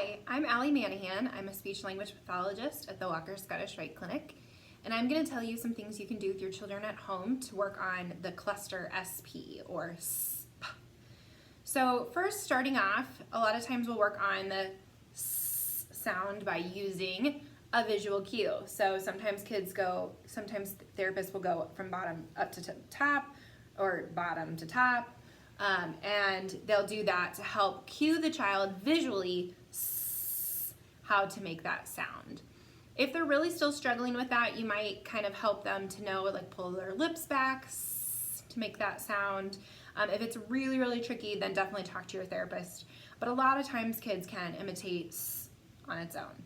Hi, I'm Allie Manahan. I'm a speech language pathologist at the Walker Scottish Rite Clinic, and I'm going to tell you some things you can do with your children at home to work on the cluster SP or SP. So first, starting off, a lot of times we'll work on the S sound by using a visual cue. So sometimes therapists will go from bottom up to top or bottom to top. And they'll do that to help cue the child visually how to make that sound. If they're really still struggling with that, you might kind of help them to know, like pull their lips back to make that sound. If it's really, really tricky, then definitely talk to your therapist. But a lot of times kids can imitate on its own.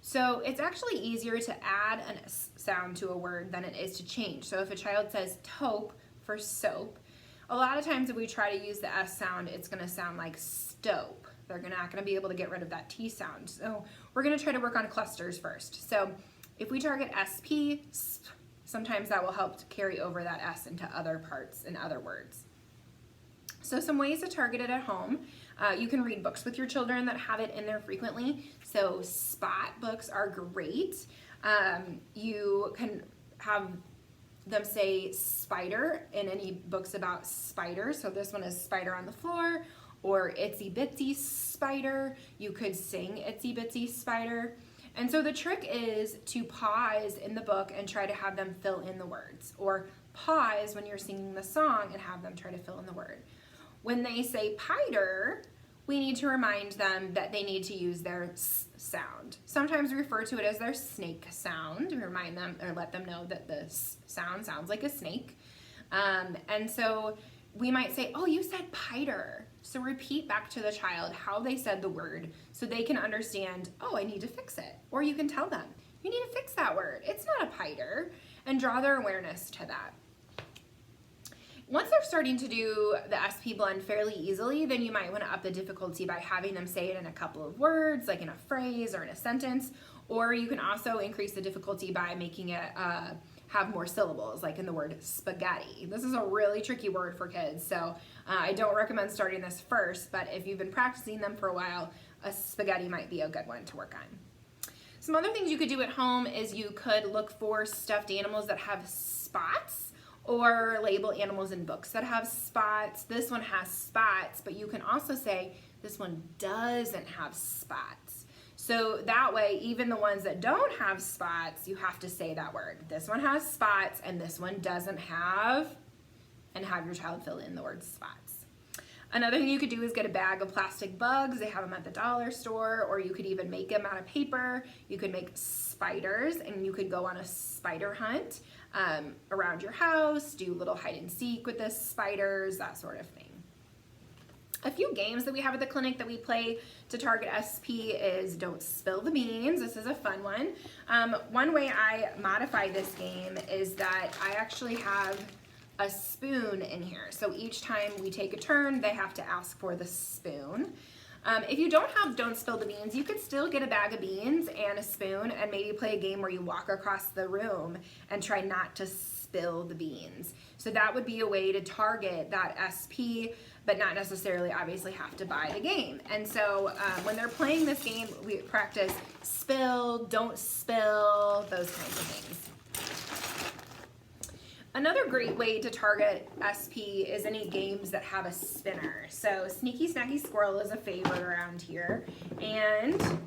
So it's actually easier to add an S sound to a word than it is to change. So if a child says taupe for soap, a lot of times if we try to use the S sound, it's going to sound like stope. They're not going to be able to get rid of that T sound. So we're going to try to work on clusters first. So if we target SP, sometimes that will help to carry over that S into other parts and other words. So some ways to target it at home. You can read books with your children that have it in there frequently. So spot books are great. You can have them say spider in any books about spiders. So this one is Spider on the Floor or Itsy Bitsy Spider. You could sing Itsy Bitsy Spider. And so the trick is to pause in the book and try to have them fill in the words, or pause when you're singing the song and have them try to fill in the word. When they say piter, we need to remind them that they need to use their S sound. Sometimes we refer to it as their snake sound to remind them or let them know that the S sound sounds like a snake. And so we might say, oh, you said piter. So repeat back to the child how they said the word so they can understand, oh, I need to fix it. Or you can tell them, you need to fix that word. It's not a piter, and draw their awareness to that. Once they're starting to do the SP blend fairly easily, then you might want to up the difficulty by having them say it in a couple of words, like in a phrase or in a sentence, or you can also increase the difficulty by making it have more syllables, like in the word spaghetti. This is a really tricky word for kids, so I don't recommend starting this first, but if you've been practicing them for a while, a spaghetti might be a good one to work on. Some other things you could do at home is you could look for stuffed animals that have spots, or label animals in books that have spots. This one has spots, but you can also say this one doesn't have spots. So that way, even the ones that don't have spots, you have to say that word. This one has spots and this one doesn't have, and have your child fill in the word spots. Another thing you could do is get a bag of plastic bugs. They have them at the dollar store, or you could even make them out of paper. You could make spiders, and you could go on a spider hunt around your house, do little hide and seek with the spiders, that sort of thing. A few games that we have at the clinic that we play to target SP is Don't Spill the Beans. This is a fun one. One way I modify this game is that I actually have a spoon in here. So each time we take a turn, they have to ask for the spoon. If you don't have Don't Spill the Beans, you could still get a bag of beans and a spoon and maybe play a game where you walk across the room and try not to spill the beans. So that would be a way to target that SP, but not necessarily obviously have to buy the game. And so when they're playing this game, we practice spill, don't spill, those kinds of things. Another great way to target SP is any games that have a spinner. So Sneaky Snacky Squirrel is a favorite around here. And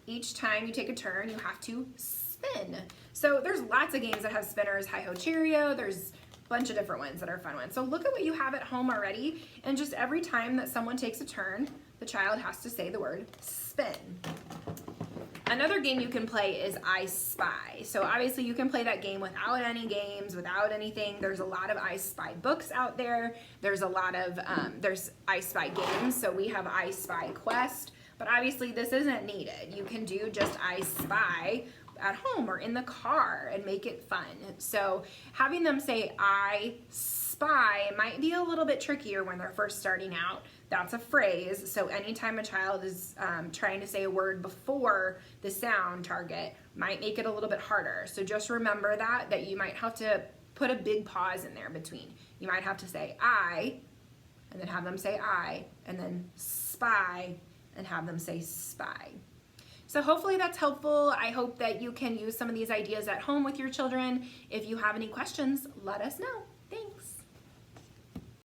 each time you take a turn, you have to spin. So there's lots of games that have spinners. Hi-Ho Cheerio, there's a bunch of different ones that are fun ones. So look at what you have at home already. And just every time that someone takes a turn, the child has to say the word spin. Another game you can play is I Spy. So obviously you can play that game without any games, without anything. There's a lot of I Spy books out there. There's a lot of, there's I Spy games. So we have I Spy Quest, but obviously this isn't needed. You can do just I Spy at home or in the car and make it fun. So having them say I Spy might be a little bit trickier when they're first starting out. That's a phrase, so anytime a child is trying to say a word before the sound target might make it a little bit harder. So just remember that you might have to put a big pause in there between. You might have to say I, and then have them say I, and then spy, and have them say spy. So hopefully that's helpful. I hope that you can use some of these ideas at home with your children. If you have any questions, let us know. Thanks.